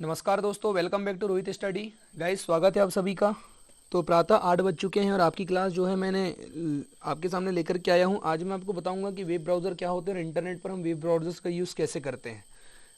नमस्कार दोस्तों, welcome back to Rohit study. Guys, स्वागत है आप सभी का। तो प्रातः 8 बज चुके हैं और आपकी क्लास जो है मैंने आपके सामने लेकर के आया हूं। आज मैं आपको बताऊंगा कि वेब ब्राउज़र क्या होते हैं और इंटरनेट पर हम वेब ब्राउज़र्स का यूज़ कैसे करते हैं।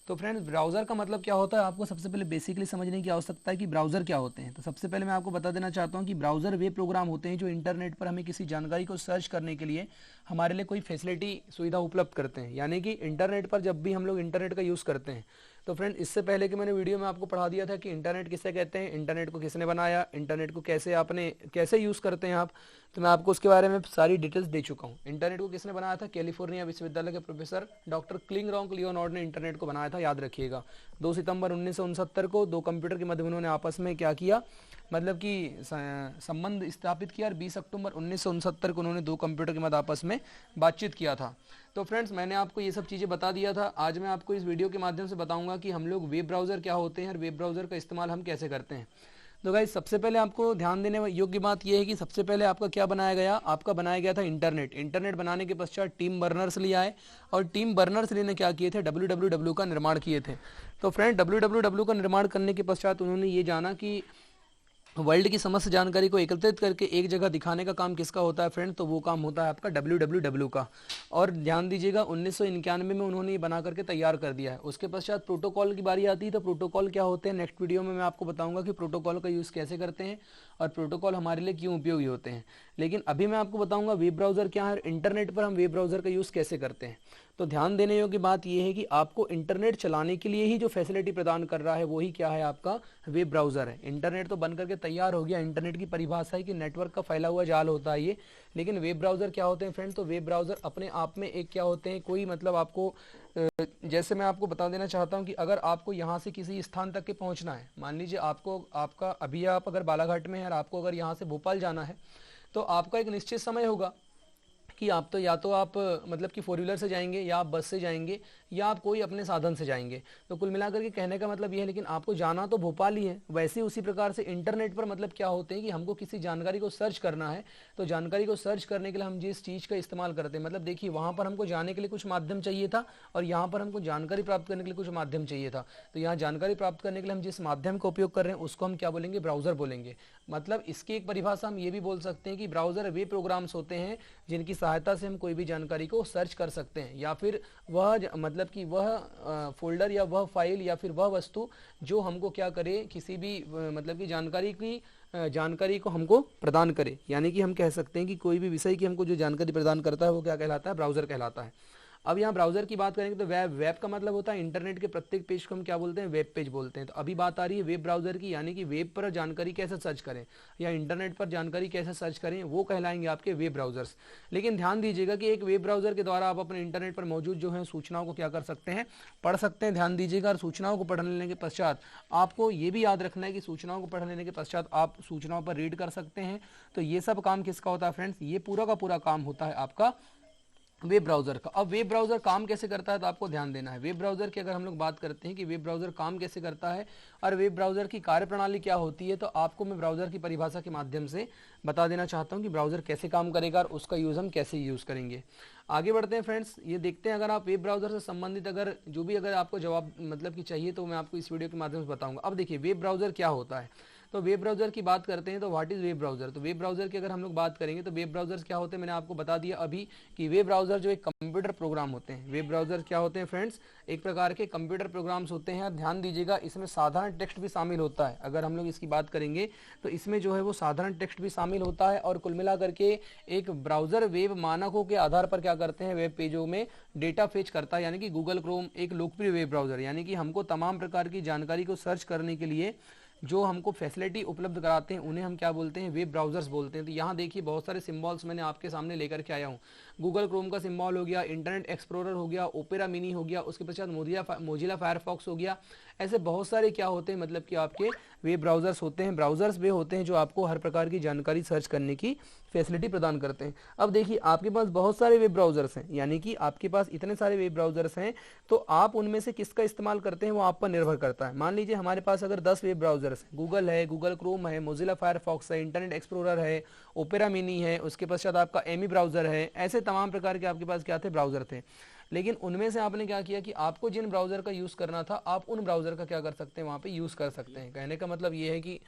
तो फ्रेंड्स, ब्राउज़र का मतलब क्या होता है आपको सबसे पहले बेसिकली समझने की आवश्यकता है कि ब्राउज़र क्या होते हैं। तो सबसे पहले मैं आपको बता देना चाहता हूं कि ब्राउज़र वे प्रोग्राम होते हैं जो इंटरनेट पर हमें किसी जानकारी को सर्च करने के लिए हमारे लिए कोई फैसिलिटी सुविधा उपलब्ध करते हैं। यानी कि इंटरनेट पर जब भी हम लोग इंटरनेट का यूज़ करते हैं, तो फ्रेंड इससे पहले कि मैंने वीडियो में आपको पढ़ा दिया था कि इंटरनेट किसे कहते हैं, इंटरनेट को किसने बनाया, इंटरनेट को कैसे यूज़ करते हैं आप। तो मैं आपको उसके बारे में सारी डिटेल्स दे चुका हूँ। इंटरनेट को किसने बनाया था? कैलिफोर्निया विश्वविद्यालय के प्रोफेसर डॉक्टर क्लिंगरॉन्ग लियोनार्ड ने इंटरनेट को बनाया था, याद रखिएगा। 2 सितंबर 1969 को दो कंप्यूटर के मध्य उन्होंने आपस में क्या किया, मतलब कि संबंध स्थापित किया, और 20 अक्टूबर 1969 को उन्होंने दो कंप्यूटर के मध्य आपस में बातचीत किया था। तो फ्रेंड्स, मैंने आपको ये सब चीज़ें बता दिया था। आज मैं आपको इस वीडियो के माध्यम से बताऊंगा कि हम लोग वेब ब्राउज़र क्या होते हैं और वेब ब्राउज़र का इस्तेमाल हम कैसे करते हैं। तो गाइस, सबसे पहले आपको ध्यान देने योग्य बात यह है कि सबसे पहले आपका क्या बनाया गया, आपका बनाया गया था इंटरनेट बनाने के पश्चात टीम बर्नर्स लिए आए, और टीम बर्नर्स ली ने क्या किए थे, www का निर्माण किए थे। तो फ्रेंड, www का निर्माण करने के पश्चात उन्होंने ये जाना कि वर्ल्ड की समस्त जानकारी को एकत्रित करके एक जगह दिखाने का काम किसका होता है फ्रेंड, तो वो काम होता है आपका www का। और ध्यान दीजिएगा, 1991 में उन्होंने ये बना करके तैयार कर दिया है। उसके पश्चात प्रोटोकॉल की बारी आती है। तो प्रोटोकॉल क्या होते हैं, नेक्स्ट वीडियो में मैं आपको बताऊंगा कि प्रोटोकॉल का यूज़ कैसे करते हैं और प्रोटोकॉल हमारे लिए क्यों उपयोगी होते हैं। लेकिन अभी मैं आपको बताऊंगा वेब ब्राउज़र क्या है, इंटरनेट पर हम वेब ब्राउज़र का यूज़ कैसे करते हैं। तो ध्यान देने योग्य बात यह है कि आपको इंटरनेट चलाने के लिए ही जो फैसिलिटी प्रदान कर रहा है वही क्या है, आपका वेब ब्राउज़र है। इंटरनेट तो बन करके तैयार हो गया। इंटरनेट की परिभाषा है कि नेटवर्क का फैला हुआ जाल होता है ये। लेकिन वेब ब्राउज़र क्या होते हैं फ्रेंड, तो वेब ब्राउज़र अपने आप में एक क्या होते हैं, कोई मतलब आपको जैसे मैं आपको बता देना चाहता हूं कि अगर आपको यहां से किसी स्थान तक के पहुंचना है, मान लीजिए आपको आपका अभी आप अगर बालाघाट में है और आपको अगर यहां से भोपाल जाना है, तो आपका एक निश्चित समय होगा कि आप तो या तो आप मतलब कि फोर व्हीलर से जाएंगे, या आप बस से जाएंगे, या आप कोई अपने साधन से जाएंगे। तो कुल मिलाकर के कहने का मतलब ये है, लेकिन आपको जाना तो भोपाल ही है। वैसे उसी प्रकार से इंटरनेट पर मतलब क्या होते हैं कि हमको किसी जानकारी को सर्च करना है, तो जानकारी को सर्च करने के लिए हम जिस चीज़ का इस्तेमाल करते हैं, मतलब देखिए वहाँ पर हमको जाने के लिए कुछ माध्यम चाहिए था और यहाँ पर हमको जानकारी प्राप्त करने के लिए कुछ माध्यम चाहिए था। तो यहाँ जानकारी प्राप्त करने के लिए हम जिस माध्यम का उपयोग कर रहे हैं उसको हम क्या बोलेंगे, ब्राउज़र बोलेंगे। मतलब इसकी एक परिभाषा हम ये भी बोल सकते हैं कि ब्राउज़र वे प्रोग्राम्स होते हैं जिनकी सहायता से हम कोई भी जानकारी को सर्च कर सकते हैं, या फिर वह मतलब कि वह फोल्डर या वह फाइल या फिर वह वस्तु जो हमको क्या करे, किसी भी मतलब कि जानकारी को हमको प्रदान करे। यानी कि हम कह सकते हैं कि कोई भी विषय की हमको जो जानकारी प्रदान करता है वो क्या कहलाता है, ब्राउज़र कहलाता है। अब यहाँ ब्राउज़र की बात करेंगे तो वेब का मतलब होता है इंटरनेट के प्रत्येक पेज को हम क्या बोलते हैं, वेब पेज बोलते हैं। तो अभी बात आ रही है वेब ब्राउज़र की, यानी कि वेब पर जानकारी कैसे सर्च करें या इंटरनेट पर जानकारी कैसे सर्च करें, वो कहलाएंगे आपके वेब ब्राउज़र्स। लेकिन ध्यान दीजिएगा कि एक वेब ब्राउज़र के द्वारा आप अपने इंटरनेट पर मौजूद जो है सूचनाओं को क्या कर सकते हैं, पढ़ सकते हैं। ध्यान दीजिएगा, और सूचनाओं को पढ़ लेने के पश्चात आपको ये भी याद रखना है कि सूचनाओं को पढ़ लेने के पश्चात आप सूचनाओं पर रीड कर सकते हैं। तो ये सब काम किसका होता है फ्रेंड्स, ये पूरा का पूरा काम होता है आपका वेब ब्राउज़र का। अब वेब ब्राउज़र काम कैसे करता है, तो आपको ध्यान देना है। वेब ब्राउज़र की अगर हम लोग बात करते हैं कि वेब ब्राउज़र काम कैसे करता है और वेब ब्राउज़र की कार्यप्रणाली क्या होती है, तो आपको मैं ब्राउज़र की परिभाषा के माध्यम से बता देना चाहता हूं कि ब्राउज़र कैसे काम करेगा और उसका यूज़ हम कैसे यूज़ करेंगे। आगे बढ़ते हैं फ्रेंड्स, ये देखते हैं अगर आप वेब ब्राउज़र से संबंधित अगर आपको जवाब मतलब कि चाहिए तो मैं आपको इस वीडियो के माध्यम से बताऊँगा। अब देखिए वेब ब्राउज़र क्या होता है। तो वेब ब्राउज़र की बात करते हैं तो व्हाट इज़ वेब ब्राउज़र। तो वेब ब्राउज़र की अगर हम लोग बात करेंगे तो वेब ब्राउज़र्स क्या होते हैं, मैंने आपको बता दिया अभी कि वेब ब्राउज़र जो एक कंप्यूटर प्रोग्राम होते हैं। वेब ब्राउज़र क्या होते हैं फ्रेंड्स, एक प्रकार के कंप्यूटर प्रोग्राम्स होते हैं। ध्यान दीजिएगा, इसमें साधारण टेक्स्ट भी शामिल होता है। अगर हम लोग इसकी बात करेंगे तो इसमें जो है वो साधारण टेक्स्ट भी शामिल होता है। और कुल मिला करके एक ब्राउज़र वेब मानकों के आधार पर क्या करते हैं, वेब पेजों में डेटा फेच करता है। यानी कि गूगल क्रोम एक लोकप्रिय वेब ब्राउज़र, यानी कि हमको तमाम प्रकार की जानकारी को सर्च करने के लिए जो हमको फैसिलिटी उपलब्ध कराते हैं उन्हें हम क्या बोलते हैं, वेब ब्राउज़र्स बोलते हैं। तो यहाँ देखिए बहुत सारे सिम्बॉल्स मैंने आपके सामने लेकर के आया हूँ। गूगल क्रोम का सिम्बॉल हो गया, इंटरनेट एक्सप्लोरर हो गया, ओपेरा मिनी हो गया, उसके पश्चात मोजिला फायरफॉक्स हो गया। ऐसे बहुत सारे क्या होते हैं, मतलब कि आपके वेब ब्राउज़र्स होते हैं। ब्राउज़र्स वे होते हैं जो आपको हर प्रकार की जानकारी सर्च करने की फैसिलिटी प्रदान करते हैं। अब देखिए आपके पास बहुत सारे वेब ब्राउज़र्स हैं, यानी कि आपके पास इतने सारे वेब ब्राउज़र्स हैं, तो आप उनमें से किसका इस्तेमाल करते हैं वो आप पर निर्भर करता है। मान लीजिए हमारे पास अगर 10 वेब ब्राउज़र्स हैं, गूगल है, गूगल क्रोम है, मोजिला फायरफॉक्स है, इंटरनेट एक्सप्लोरर है, ओपेरा मिनी है, उसके पश्चात आपका एमी ब्राउज़र है, ऐसे तमाम प्रकार के आपके पास क्या थे, ब्राउज़र थे। लेकिन उनमें से आपने क्या किया कि आपको जिन ब्राउज़र का यूज़ करना था आप उन ब्राउज़र का क्या कर सकते हैं, वहाँ पे यूज़ कर सकते हैं। कहने का मतलब ये है कि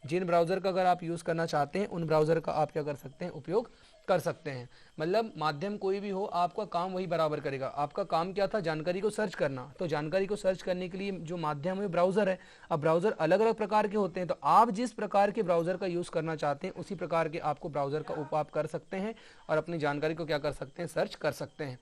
जिन ब्राउज़र का अगर आप यूज़ करना चाहते हैं उन ब्राउज़र का आप क्या कर सकते हैं, उपयोग कर सकते हैं। मतलब माध्यम कोई भी हो, आपका काम वही बराबर करेगा। आपका काम क्या था, जानकारी को सर्च करना, तो जानकारी को सर्च करने के लिए जो माध्यम है ब्राउज़र है। अब ब्राउज़र अलग अलग प्रकार के होते हैं, तो आप जिस प्रकार के ब्राउज़र का यूज़ करना चाहते हैं उसी प्रकार के आपको ब्राउज़र का उपयोग कर सकते हैं और अपनी जानकारी को क्या कर सकते हैं, सर्च कर सकते हैं।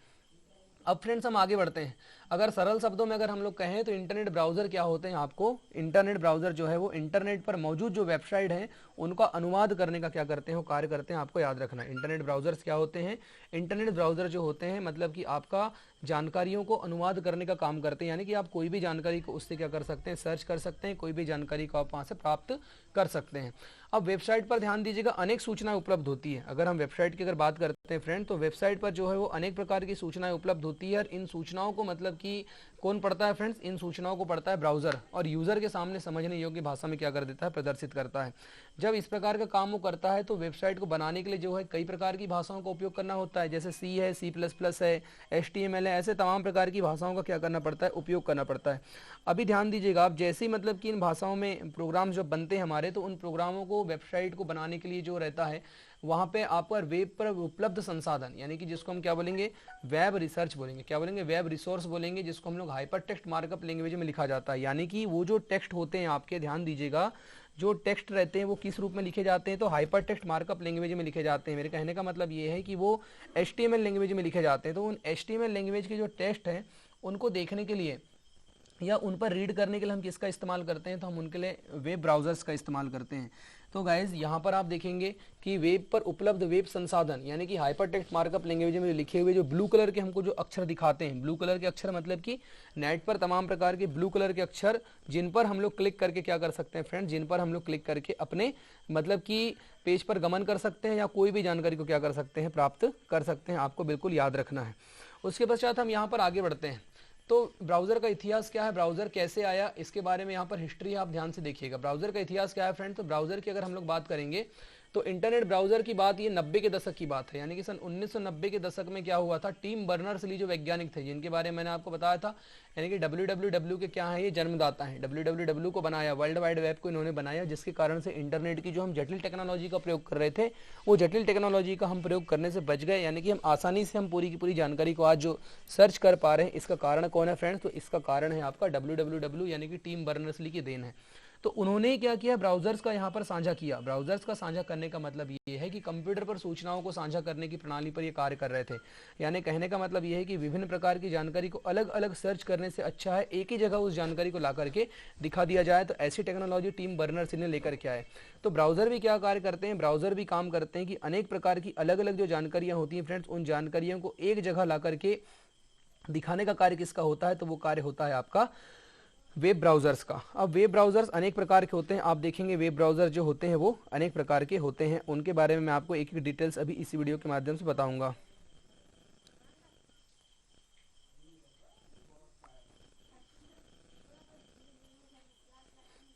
अब फ्रेंड्स हम आगे बढ़ते हैं। अगर सरल शब्दों में अगर हम लोग कहें तो इंटरनेट ब्राउज़र क्या होते हैं, आपको इंटरनेट ब्राउज़र जो है वो इंटरनेट पर मौजूद जो वेबसाइट है उनका अनुवाद करने का क्या करते हैं, वो कार्य करते हैं। आपको याद रखना है इंटरनेट ब्राउज़र्स क्या होते हैं। इंटरनेट ब्राउज़र जो होते हैं मतलब कि आपका जानकारियों को अनुवाद करने का काम करते हैं, यानी कि आप कोई भी जानकारी को उससे क्या कर सकते हैं, सर्च कर सकते हैं, कोई भी जानकारी को आप वहाँ से प्राप्त कर सकते हैं। अब वेबसाइट पर ध्यान दीजिएगा, अनेक सूचनाएं उपलब्ध होती है। अगर हम वेबसाइट की अगर बात करते हैं फ्रेंड, तो वेबसाइट पर जो है वो अनेक प्रकार की सूचनाएं उपलब्ध होती है और इन सूचनाओं को मतलब कि कौन पढ़ता है फ्रेंड्स, इन सूचनाओं को पढ़ता है ब्राउज़र, और यूज़र के सामने समझने योग्य भाषा में क्या कर देता है, प्रदर्शित करता है। जब इस प्रकार का काम वो करता है तो वेबसाइट को बनाने के लिए जो है कई प्रकार की भाषाओं का उपयोग करना होता है, जैसे सी है, C++ है, HTML है, ऐसे तमाम प्रकार की भाषाओं का क्या करना पड़ता है, उपयोग करना पड़ता है। अभी ध्यान दीजिएगा आप, जैसे ही मतलब कि इन भाषाओं में प्रोग्राम जब बनते हैं हमारे, तो उन प्रोग्रामों को वेबसाइट को बनाने के लिए जो रहता है वहाँ पे आप पर वेब पर उपलब्ध संसाधन, यानी कि जिसको हम क्या बोलेंगे, वेब रिसर्च बोलेंगे, क्या बोलेंगे, वेब रिसोर्स बोलेंगे, जिसको हम लोग हाइपर टेक्स्ट मार्कअप लैंग्वेज में लिखा जाता है। यानी कि वो जो टेक्स्ट होते हैं आपके, ध्यान दीजिएगा, जो टेक्स्ट रहते हैं वो किस रूप में लिखे जाते हैं, तो हाइपर टेक्स्ट मार्कअप लैंग्वेज में लिखे जाते हैं। मेरे कहने का मतलब ये है कि वो HTML लैंग्वेज में लिखे जाते हैं। तो उन HTML लैंग्वेज के जो टेक्स्ट हैं उनको देखने के लिए या उन पर रीड करने के लिए हम किसका इस्तेमाल करते हैं, तो हम उनके लिए वेब ब्राउज़र्स का इस्तेमाल करते हैं। तो गाइज यहाँ पर आप देखेंगे कि वेब पर उपलब्ध वेब संसाधन, यानी कि हाइपर टेक्स्ट मार्कअप लैंग्वेज में लिखे हुए जो ब्लू कलर के हमको जो अक्षर दिखाते हैं, ब्लू कलर के अक्षर मतलब कि नेट पर तमाम प्रकार के ब्लू कलर के अक्षर, जिन पर हम लोग क्लिक करके क्या कर सकते हैं फ्रेंड्स, जिन पर हम लोग क्लिक करके अपने मतलब कि पेज पर गमन कर सकते हैं या कोई भी जानकारी को क्या कर सकते हैं, प्राप्त कर सकते हैं। आपको बिल्कुल याद रखना है। उसके पश्चात हम यहाँ पर आगे बढ़ते हैं। तो ब्राउज़र का इतिहास क्या है, ब्राउज़र कैसे आया, इसके बारे में यहाँ पर हिस्ट्री आप ध्यान से देखिएगा। ब्राउज़र का इतिहास क्या है फ्रेंड, तो ब्राउज़र की अगर हम लोग बात करेंगे तो इंटरनेट ब्राउज़र की बात ये 90 के दशक की बात है, यानी कि सन 1990 के दशक में क्या हुआ था, टिम बर्नर्स-ली जो वैज्ञानिक थे, जिनके बारे में मैंने आपको बताया था, यानी कि www के क्या है, ये जन्मदाता हैं। www को बनाया, वर्ल्ड वाइड वेब को इन्होंने बनाया, जिसके कारण से इंटरनेट की जो हम जटिल टेक्नोलॉजी का प्रयोग कर रहे थे, वो जटिल टेक्नोलॉजी का हम प्रयोग करने से बच गए, यानी कि हम आसानी से हम पूरी की पूरी जानकारी को आज जो सर्च कर पा रहे हैं। इसका कारण कौन है फ्रेंड्स, तो इसका कारण है आपका www, यानी कि टिम बर्नर्स-ली की देन है। तो उन्होंने क्या किया, ब्राउज़र्स का यहाँ पर साझा किया। ब्राउज़र्स का साझा करने का मतलब ये है कि कंप्यूटर पर सूचनाओं को साझा करने की प्रणाली पर ये कार्य कर रहे थे। यानी कहने का मतलब ये है कि विभिन्न प्रकार की जानकारी को अलग अलग सर्च करने से अच्छा है एक ही जगह उस जानकारी को ला करके दिखा दिया जाए। तो ऐसी टेक्नोलॉजी टिम बर्नर्स ने लेकर के आए। तो ब्राउज़र भी क्या कार्य करते हैं, ब्राउज़र भी काम करते हैं कि अनेक प्रकार की अलग अलग जो जानकारियाँ होती हैं फ्रेंड्स, उन जानकारियों को एक जगह ला करके दिखाने का कार्य किसका होता है, तो वो कार्य होता है आपका वेब ब्राउज़र्स का। अब वेब ब्राउज़र्स अनेक प्रकार के होते हैं, आप देखेंगे वेब ब्राउज़र जो होते हैं वो अनेक प्रकार के होते हैं। उनके बारे में मैं आपको एक एक डिटेल्स अभी इसी वीडियो के माध्यम से बताऊंगा।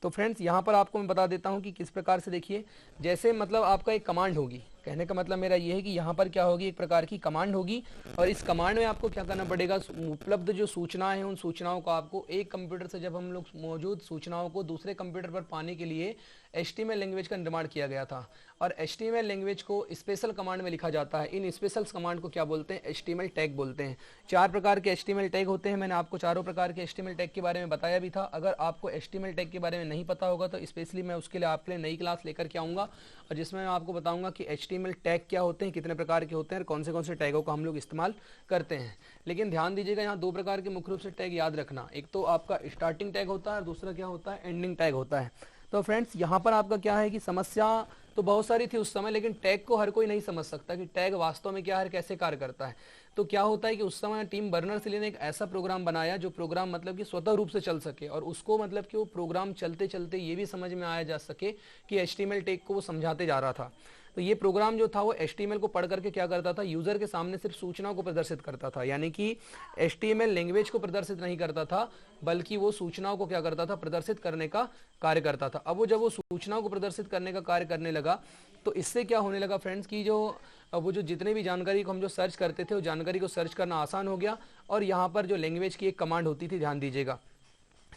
तो फ्रेंड्स यहाँ पर आपको मैं बता देता हूँ कि किस प्रकार से, देखिए जैसे मतलब आपका एक कमांड होगी, कहने का मतलब मेरा ये है कि यहाँ पर क्या होगी, एक प्रकार की कमांड होगी और इस कमांड में आपको क्या करना पड़ेगा, उपलब्ध जो सूचनाएं हैं उन सूचनाओं को आपको एक कंप्यूटर से, जब हम लोग मौजूद सूचनाओं को दूसरे कंप्यूटर पर पाने के लिए HTML लैंग्वेज का निर्माण किया गया था और HTML लैंग्वेज को स्पेशल कमांड में लिखा जाता है। इन स्पेशल कमांड को क्या बोलते हैं, HTML टैग बोलते हैं। 4 प्रकार के HTML टैग होते हैं, मैंने आपको चारों प्रकार के HTML टैग के बारे में बताया भी था। अगर आपको HTML टैग के बारे में नहीं पता होगा तो स्पेशली मैं उसके लिए आपके लिए नई क्लास लेकर के आऊँगा और जिसमें मैं आपको बताऊँगा कि HTML टैग क्या होते हैं, कितने प्रकार के होते हैं, कौन से टैगों का हम लोग इस्तेमाल करते हैं। लेकिन ध्यान दीजिएगा, यहाँ 2 प्रकार के मुख्य रूप से टैग याद रखना, एक तो आपका स्टार्टिंग टैग होता है और दूसरा क्या होता है, एंडिंग टैग होता है। तो फ्रेंड्स यहाँ पर आपका क्या है कि समस्या तो बहुत सारी थी उस समय, लेकिन टैग को हर कोई नहीं समझ सकता कि टैग वास्तव में क्या है, कैसे कार्य करता है। तो क्या होता है कि उस समय टिम बर्नर्स-ली ने एक ऐसा प्रोग्राम बनाया जो प्रोग्राम मतलब कि स्वतः रूप से चल सके और उसको मतलब कि वो प्रोग्राम चलते चलते ये भी समझ में आया जा सके कि HTML टैग को वो समझाते जा रहा था। तो ये प्रोग्राम जो था वो HTML को पढ़ करके क्या करता था, यूज़र के सामने सिर्फ सूचनाओं को प्रदर्शित करता था, यानी कि HTML लैंग्वेज को प्रदर्शित नहीं करता था बल्कि वो सूचनाओं को क्या करता था, प्रदर्शित करने का कार्य करता था। अब वो जब वो सूचनाओं को प्रदर्शित करने का कार्य करने लगा तो इससे क्या होने लगा फ्रेंड्स की जो अब वो जो जितने भी जानकारी को हम जो सर्च करते थे वो जानकारी को सर्च करना आसान हो गया। और यहाँ पर जो लैंग्वेज की एक कमांड होती थी, ध्यान दीजिएगा,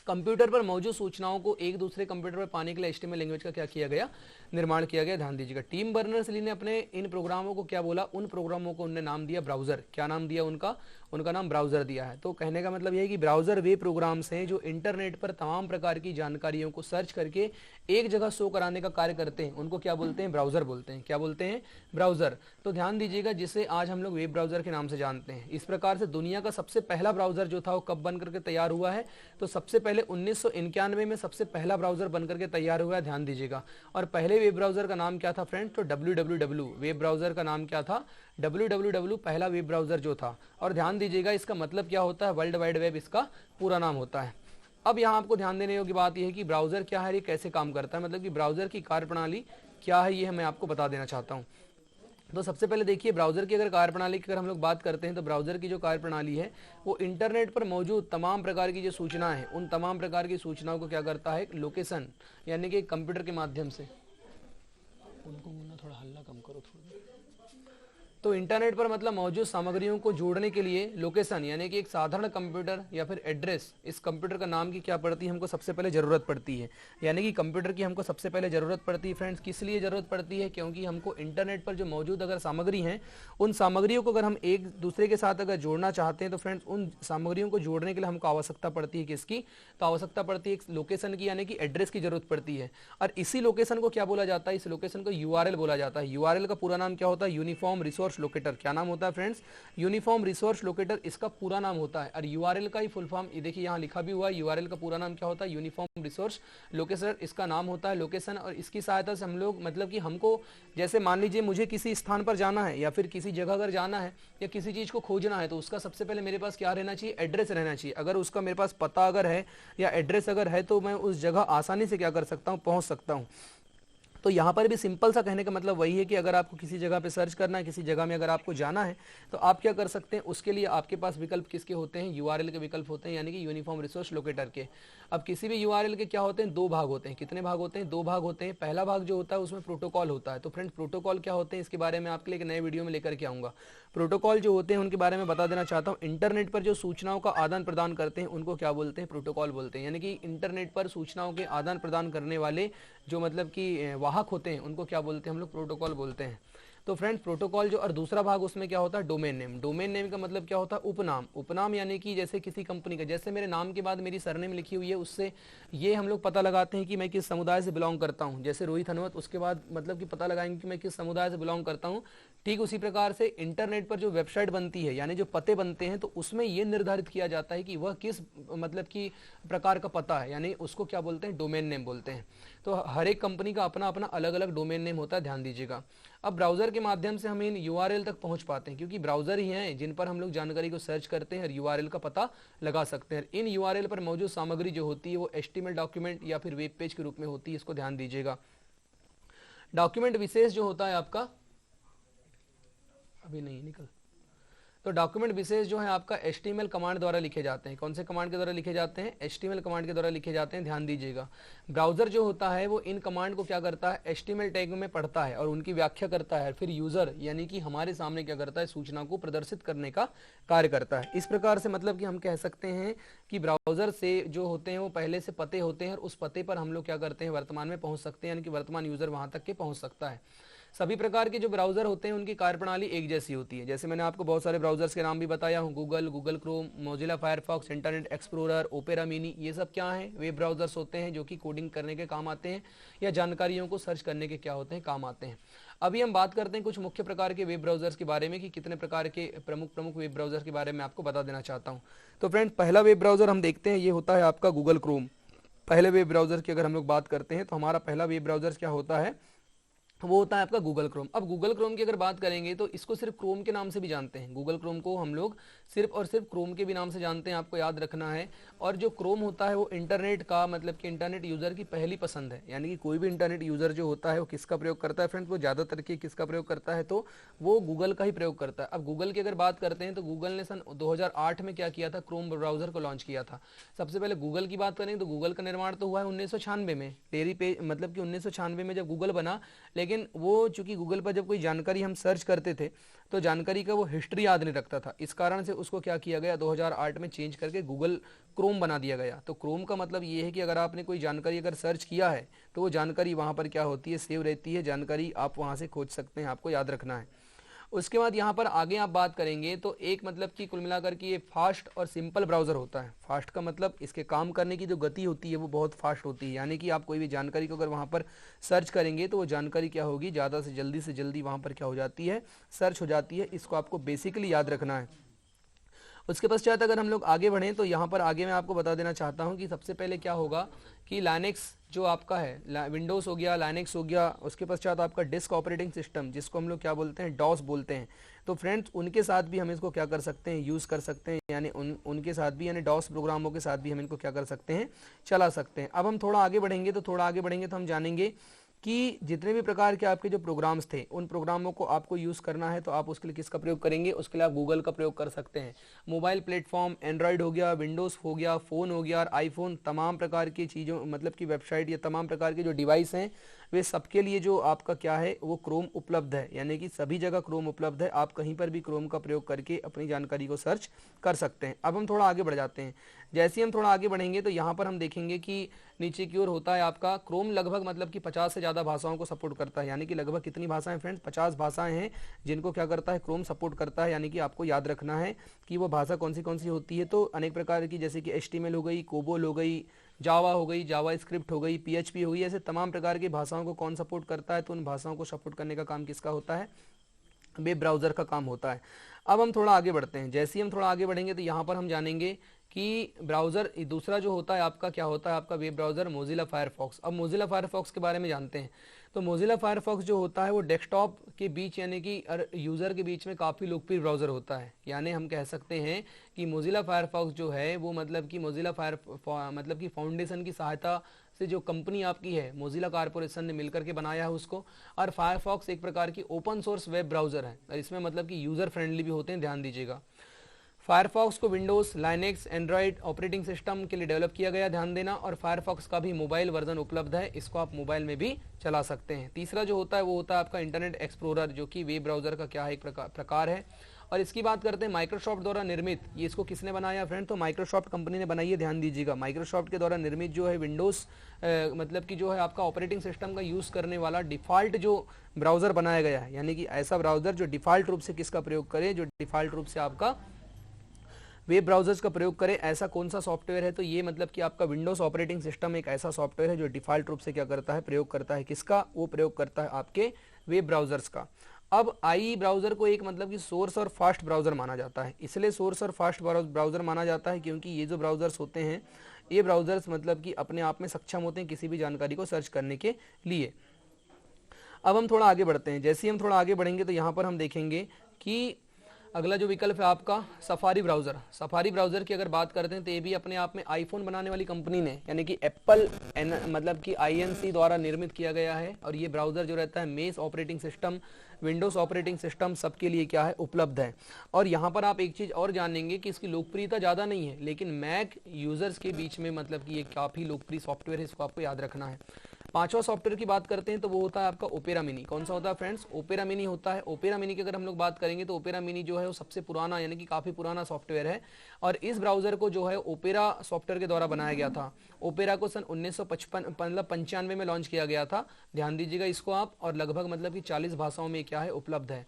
कंप्यूटर पर मौजूद सूचनाओं को एक दूसरे कंप्यूटर पर पाने के लिए HTML लैंग्वेज का क्या किया गया, निर्माण किया गया। ध्यान दीजिएगा, टिम बर्नर्स-ली ने अपने इन प्रोग्रामों को क्या बोला, उन प्रोग्रामों को उन्होंने नाम दिया ब्राउजर। क्या नाम दिया उनका, उनका नाम ब्राउजर दिया है। तो कहने का मतलब यह है कि ब्राउजर वे प्रोग्राम्स हैं जो इंटरनेट पर तमाम प्रकार की जानकारियों को सर्च करके एक जगह शो कराने का कार्य करते हैं, उनको क्या बोलते हैं, ब्राउजर बोलते हैं। क्या बोलते हैं, ब्राउजर। तो ध्यान दीजिएगा, जिसे आज हम लोग वेब ब्राउजर के नाम से जानते हैं। इस प्रकार से दुनिया का सबसे पहला ब्राउजर जो था वो कब बन करके तैयार हुआ है, तो सबसे पहले 1991 में सबसे पहला ब्राउजर बन करके तैयार हुआ है। ध्यान दीजिएगा, और पहले वेब ब्राउजर का नाम क्या था फ्रेंड्स, तो www। वेब ब्राउजर का नाम क्या था, www पहला वेब ब्राउजर जो था। और ध्यान दीजिएगा, इसका मतलब क्या होता है, वर्ल्ड वाइड वेब इसका पूरा नाम होता है। अब यहाँ आपको ध्यान देने योग्य बात यह है कि ब्राउजर क्या है, ये कैसे काम करता है, मतलब कि ब्राउजर की कार्यप्रणाली क्या है, ये मैं आपको बता देना चाहता हूँ। तो सबसे पहले देखिए, ब्राउजर की अगर कार्यप्रणाली की अगर हम लोग बात करते हैं तो ब्राउजर की जो कार्यप्रणाली है वो इंटरनेट पर मौजूद तमाम प्रकार की जो सूचनाएं हैं, उन तमाम प्रकार की सूचनाओं को क्या करता है, लोकेशन यानी कि कंप्यूटर के माध्यम से, उनको बोलना थोड़ा हल्ला कम करो थोड़ा। तो इंटरनेट पर मतलब मौजूद सामग्रियों को जोड़ने के लिए लोकेशन यानी कि एक साधारण कंप्यूटर या फिर एड्रेस, इस कंप्यूटर का नाम की क्या पड़ती है, हमको सबसे पहले ज़रूरत पड़ती है। यानी कि कंप्यूटर की हमको सबसे पहले ज़रूरत पड़ती है फ्रेंड्स। किस लिए ज़रूरत पड़ती है, क्योंकि हमको इंटरनेट पर जो मौजूद अगर सामग्री हैं, उन सामग्रियों को अगर हम एक दूसरे के साथ अगर जोड़ना चाहते हैं तो फ्रेंड्स उन सामग्रियों को जोड़ने के लिए हमको आवश्यकता पड़ती है किसकी, तो आवश्यकता पड़ती है एक लोकेशन की, यानी कि एड्रेस की जरूरत पड़ती है। और इसी लोकेशन को क्या बोला जाता है, इस लोकेशन को URL बोला जाता है। URL का पूरा नाम क्या होता है, यूनिफॉर्म रिसोर्स लोकेटर। क्या नाम होता है फ्रेंड्स, यूनिफॉर्म रिसोर्स लोकेटर इसका पूरा नाम होता है। और URL का ही फुल फॉर्म ये देखिए यहाँ लिखा भी हुआ है, URL का पूरा नाम क्या होता है, यूनिफॉर्म रिसोर्स लोकेटर, इसका नाम होता है लोकेशन। और इसकी सहायता से हम लोग मतलब कि हमको जैसे मान लीजिए मुझे किसी स्थान पर जाना है या फिर किसी जगह अगर जाना है या किसी चीज़ को खोजना है, तो उसका सबसे पहले मेरे पास क्या रहना चाहिए, एड्रेस रहना चाहिए। अगर उसका मेरे पास पता अगर है या एड्रेस अगर है तो मैं उस जगह आसानी से क्या कर सकता हूँ, पहुँच सकता हूँ। तो यहाँ पर भी सिंपल सा कहने का मतलब वही है कि अगर आपको किसी जगह पे सर्च करना है, किसी जगह में अगर आपको जाना है, तो आप क्या कर सकते हैं, उसके लिए आपके पास विकल्प किसके होते हैं, URL के विकल्प होते हैं, यानी कि यूनिफॉर्म रिसोर्स लोकेटर के। अब किसी भी URL के क्या होते हैं, दो भाग होते हैं। कितने भाग होते हैं, दो भाग होते हैं। पहला भाग जो होता है उसमें प्रोटोकॉल होता है। तो फ्रेंड्स प्रोटोकॉल क्या होते हैं, इसके बारे में आपके लिए एक नए वीडियो में लेकर के आऊँगा। प्रोटोकॉल जो होते हैं उनके बारे में बता देना चाहता हूँ। इंटरनेट पर जो सूचनाओं का आदान प्रदान करते हैं उनको क्या बोलते हैं, प्रोटोकॉल बोलते हैं। यानी कि इंटरनेट पर सूचनाओं के आदान प्रदान करने वाले जो मतलब कि वाहक होते हैं उनको क्या बोलते हैं, हम लोग प्रोटोकॉल बोलते हैं। तो फ्रेंड्स प्रोटोकॉल जो, और दूसरा भाग उसमें क्या होता है, डोमेन नेम। डोमेन नेम का मतलब क्या होता है, उपनाम। उपनाम यानी कि जैसे किसी कंपनी का, जैसे मेरे नाम के बाद मेरी सरनेम लिखी हुई है, उससे ये हम लोग पता लगाते हैं कि मैं किस समुदाय से बिलोंग करता हूँ। जैसे रोहित हनुमत, उसके बाद मतलब कि पता लगाएंगे कि मैं किस समुदाय से बिलोंग करता हूँ। ठीक उसी प्रकार से इंटरनेट पर जो वेबसाइट बनती है, यानी जो पते बनते हैं, तो उसमें ये निर्धारित किया जाता है कि वह किस मतलब की प्रकार का पता है, यानी उसको क्या बोलते हैं, डोमेन नेम बोलते हैं। तो हर एक कंपनी का अपना अपना अलग अलग डोमेन नेम होता है, ध्यान दीजिएगा। अब ब्राउजर के माध्यम से हम इन URL तक पहुंच पाते हैं, क्योंकि ब्राउजर ही हैं जिन पर हम लोग जानकारी को सर्च करते हैं और URL का पता लगा सकते हैं। इन URL पर मौजूद सामग्री जो होती है वो HTML डॉक्यूमेंट या फिर वेब पेज के रूप में होती है, इसको ध्यान दीजिएगा। डॉक्यूमेंट विशेष जो होता है आपका, अभी नहीं निकल, तो डॉक्यूमेंट विशेष जो है आपका HTML कमांड द्वारा लिखे जाते हैं। कौन से कमांड के द्वारा लिखे जाते हैं, HTML कमांड के द्वारा लिखे जाते हैं, ध्यान दीजिएगा। ब्राउजर जो होता है वो इन कमांड को क्या करता है, HTML टैग में पढ़ता है और उनकी व्याख्या करता है, फिर यूजर यानी कि हमारे सामने क्या करता है, सूचना को प्रदर्शित करने का कार्य करता है। इस प्रकार से मतलब कि हम कह सकते हैं कि ब्राउजर से जो होते हैं वो पहले से पते होते हैं और उस पते पर हम लोग क्या करते हैं, वर्तमान में पहुंच सकते हैं, यानी कि वर्तमान यूजर वहां तक के पहुंच सकता है। सभी प्रकार के जो ब्राउज़र होते हैं उनकी कार्यप्रणाली एक जैसी होती है। जैसे मैंने आपको बहुत सारे ब्राउज़र्स के नाम भी बताया हूँ, Google, Google Chrome, Mozilla Firefox, internet explorer, opera mini, ये सब क्या हैं, वेब ब्राउज़र्स होते हैं जो कि कोडिंग करने के काम आते हैं या जानकारियों को सर्च करने के क्या होते हैं, काम आते हैं। अभी हम बात करते हैं कुछ मुख्य प्रकार के वेब ब्राउज़र्स के बारे में कि कितने प्रकार के प्रमुख वेब ब्राउज़र के बारे में आपको बता देना चाहता हूँ। तो फ्रेंड्स पहला वेब ब्राउज़र हम देखते हैं, ये होता है आपका गूगल क्रोम। पहले वेब ब्राउज़र की अगर हम लोग बात करते हैं तो हमारा पहला वेब ब्राउज़र क्या होता है, वो होता है आपका गूगल क्रोम। अब गूगल क्रोम की अगर बात करेंगे तो इसको सिर्फ क्रोम के नाम से भी जानते हैं। गूगल क्रोम को हम लोग सिर्फ और सिर्फ क्रोम के भी नाम से जानते हैं, आपको याद रखना है। और जो क्रोम होता है वो इंटरनेट का मतलब कि इंटरनेट यूज़र की पहली पसंद है, यानी कि कोई भी इंटरनेट यूज़र जो होता है वो किसका प्रयोग करता है फ्रेंड्स, वो ज़्यादातर के किसका प्रयोग करता है, तो वो गूगल का ही प्रयोग करता है। अब गूगल की अगर बात करते हैं तो गूगल ने सन 2008 में क्या किया था, क्रोम ब्राउज़र को लॉन्च किया था। सबसे पहले गूगल की बात करें तो गूगल का निर्माण तो हुआ है 1996 में, टेरी पेज मतलब कि 1996 में जब गूगल बना, लेकिन लेकिन वो चूंकि गूगल पर जब कोई जानकारी हम सर्च करते थे तो जानकारी का वो हिस्ट्री याद नहीं रखता था, इस कारण से उसको क्या किया गया 2008 में चेंज करके गूगल क्रोम बना दिया गया। तो क्रोम का मतलब ये है कि अगर आपने कोई जानकारी अगर सर्च किया है तो वो जानकारी वहाँ पर क्या होती है, सेव रहती है, जानकारी आप वहाँ से खोज सकते हैं, आपको याद रखना है। उसके बाद यहाँ पर आगे आप बात करेंगे तो एक मतलब कि कुल मिलाकर कि ये फास्ट और सिंपल ब्राउज़र होता है। फास्ट का मतलब इसके काम करने की जो गति होती है वो बहुत फास्ट होती है, यानी कि आप कोई भी जानकारी को अगर वहाँ पर सर्च करेंगे तो वो जानकारी क्या होगी, ज़्यादा से जल्दी वहाँ पर क्या हो जाती है, सर्च हो जाती है। इसको आपको बेसिकली याद रखना है। उसके पश्चात अगर हम लोग आगे बढ़ें तो यहाँ पर आगे मैं आपको बता देना चाहता हूँ कि सबसे पहले क्या होगा कि लाइनेक्स जो आपका है, विंडोज़ हो गया, लाइनेक्स हो गया, उसके पश्चात आपका डिस्क ऑपरेटिंग सिस्टम जिसको हम लोग क्या बोलते हैं, डॉस बोलते हैं। तो फ्रेंड्स उनके साथ भी हम इसको क्या कर सकते हैं, यूज़ कर सकते हैं, यानी उनके साथ भी, यानी डॉस प्रोग्रामों के साथ भी हम इनको क्या कर सकते हैं, चला सकते हैं। अब हम थोड़ा आगे बढ़ेंगे तो हम जानेंगे कि जितने भी प्रकार के आपके जो प्रोग्राम्स थे उन प्रोग्रामों को आपको यूज़ करना है तो आप उसके लिए किसका प्रयोग करेंगे, उसके लिए आप गूगल का प्रयोग कर सकते हैं। मोबाइल प्लेटफॉर्म एंड्रॉयड हो गया, विंडोज़ हो गया, फ़ोन हो गया और आईफोन, तमाम प्रकार की चीज़ों मतलब कि वेबसाइट या तमाम प्रकार के जो डिवाइस हैं वे सबके लिए जो आपका क्या है वो क्रोम उपलब्ध है, यानी कि सभी जगह क्रोम उपलब्ध है। आप कहीं पर भी क्रोम का प्रयोग करके अपनी जानकारी को सर्च कर सकते हैं। अब हम थोड़ा आगे बढ़ जाते हैं। जैसे ही हम थोड़ा आगे बढ़ेंगे तो यहाँ पर हम देखेंगे कि नीचे की ओर होता है आपका क्रोम लगभग मतलब कि 50 से ज़्यादा भाषाओं को सपोर्ट करता है, यानी कि लगभग कितनी भाषाएं फ्रेंड्स, 50 भाषाएं हैं जिनको क्या करता है, क्रोम सपोर्ट करता है। यानी कि आपको याद रखना है कि वो भाषा कौन सी होती है। तो अनेक प्रकार की जैसे कि HTML हो गई, कोबोल हो गई, जावा हो गई, जावा स्क्रिप्ट हो गई, PHP हो गई, ऐसे तमाम प्रकार की भाषाओं को कौन सपोर्ट करता है, तो उन भाषाओं को सपोर्ट करने का काम किसका होता है, वेब ब्राउज़र का काम होता है। अब हम थोड़ा आगे बढ़ते हैं। जैसे ही हम थोड़ा आगे बढ़ेंगे तो यहाँ पर हम जानेंगे कि ब्राउज़र दूसरा जो होता है आपका क्या होता है, आपका वेब ब्राउज़र मोजिला फायरफॉक्स। अब मोजिला फायरफॉक्स के बारे में जानते हैं। तो मोजिला फायरफॉक्स जो होता है वो डेस्कटॉप के बीच यानी कि यूज़र के बीच में काफ़ी लोकप्रिय ब्राउज़र होता है। यानी हम कह सकते हैं कि मोजिला फायरफॉक्स जो है वो मतलब कि मोजिला मतलब कि फाउंडेशन की सहायता से जो कंपनी आपकी है मोजिला कारपोरेशन ने मिलकर के बनाया है उसको। और फायरफॉक्स एक प्रकार की ओपन सोर्स वेब ब्राउज़र है और इसमें मतलब कि यूज़र फ्रेंडली भी होते हैं, ध्यान दीजिएगा। फायरफॉक्स को Windows, Linux, Android operating system के लिए डेवलप किया गया, ध्यान देना। और फायरफॉक्स का भी मोबाइल वर्जन उपलब्ध है, इसको आप मोबाइल में भी चला सकते हैं। तीसरा जो होता है वो होता है आपका इंटरनेट एक्सप्लोरर, जो कि वेब ब्राउज़र का क्या है, एक प्रकार है। और इसकी बात करते हैं माइक्रोसॉफ्ट द्वारा निर्मित, ये इसको किसने बनाया फ्रेंड, तो माइक्रोसॉफ्ट कंपनी ने बनाई है, ध्यान दीजिएगा। माइक्रोसॉफ्ट के द्वारा निर्मित जो है विंडोज़ मतलब कि जो है आपका ऑपरेटिंग सिस्टम का यूज़ करने वाला डिफ़ॉल्ट जो ब्राउज़र बनाया गया है, यानी कि ऐसा ब्राउज़र जो डिफ़ॉल्ट रूप से किसका प्रयोग करे, जो डिफ़ॉल्ट रूप से आपका वेब ब्राउज़र्स का प्रयोग करें। ऐसा कौन सा सॉफ्टवेयर है, तो ये मतलब कि आपका विंडोज़ ऑपरेटिंग सिस्टम एक ऐसा सॉफ्टवेयर है जो डिफ़ॉल्ट रूप से क्या करता है, प्रयोग करता है किसका, वो प्रयोग करता है आपके वेब ब्राउज़र्स का। अब आई ब्राउज़र को एक मतलब कि सोर्स और फास्ट ब्राउज़र माना जाता है। इसलिए सोर्स और फास्ट ब्राउज़र माना जाता है क्योंकि ये जो ब्राउज़र्स होते हैं ये ब्राउज़र्स मतलब कि अपने आप में सक्षम होते हैं किसी भी जानकारी को सर्च करने के लिए। अब हम थोड़ा आगे बढ़ते हैं। जैसे ही हम थोड़ा आगे बढ़ेंगे तो यहाँ पर हम देखेंगे कि अगला जो विकल्प है आपका सफारी ब्राउज़र। सफारी ब्राउज़र की अगर बात करते हैं तो ये भी अपने आप में आईफोन बनाने वाली कंपनी ने यानी कि एप्पल मतलब कि INC द्वारा निर्मित किया गया है। और ये ब्राउज़र जो रहता है mess operating system, Windows operating system सबके लिए क्या है, उपलब्ध है। और यहाँ पर आप एक चीज़ और जानेंगे कि इसकी लोकप्रियता ज़्यादा नहीं है लेकिन मैक यूज़र्स के बीच में मतलब कि ये काफ़ी लोकप्रिय सॉफ्टवेयर है, इसको आपको याद रखना है। पांचवा सॉफ्टवेयर की बात करते हैं तो वो होता है आपका ओपेरा मिनी। कौन सा होता है फ्रेंड्स, ओपेरा मिनी होता है। ओपेरा मिनी की अगर हम लोग बात करेंगे तो ओपेरा मिनी जो है वो सबसे पुराना यानी कि काफ़ी पुराना सॉफ्टवेयर है। और इस ब्राउज़र को जो है ओपेरा सॉफ्टवेयर के द्वारा बनाया गया था। ओपेरा को सन 1955 मतलब 95 में लॉन्च किया गया था, ध्यान दीजिएगा इसको आप। और लगभग मतलब कि 40 भाषाओं में क्या है, उपलब्ध है।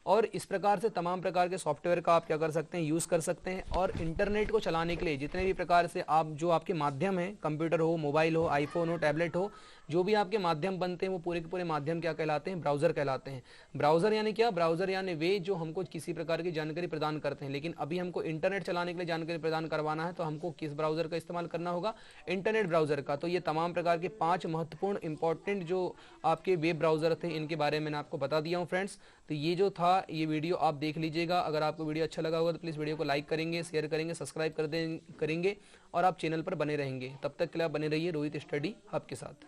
और इस प्रकार से तमाम प्रकार के सॉफ्टवेयर का आप क्या कर सकते हैं, यूज़ कर सकते हैं। और इंटरनेट को चलाने के लिए जितने भी प्रकार से आप जो आपके माध्यम हैं, कंप्यूटर हो, मोबाइल हो, आईफोन हो, टैबलेट हो, जो भी आपके माध्यम बनते हैं वो पूरे के पूरे माध्यम क्या कहलाते हैं, ब्राउज़र कहलाते हैं। ब्राउज़र यानी क्या, ब्राउज़र यानी वे जो हमको किसी प्रकार की जानकारी प्रदान करते हैं। लेकिन अभी हमको इंटरनेट चलाने के लिए जानकारी प्रदान करवाना है तो हमको किस ब्राउज़र का इस्तेमाल करना होगा, इंटरनेट ब्राउज़र का। तो ये तमाम प्रकार के 5 महत्वपूर्ण इंपॉर्टेंट जो आपके वेब ब्राउज़र थे इनके बारे में मैंने आपको बता दिया हूँ फ्रेंड्स। तो ये जो था ये वीडियो आप देख लीजिएगा। अगर आपको वीडियो अच्छा लगा होगा तो प्लीज़ वीडियो को लाइक करेंगे, शेयर करेंगे, सब्सक्राइब करेंगे और आप चैनल पर बने रहेंगे। तब तक के लिए आप बने रहिए रोहित स्टडी हब के साथ।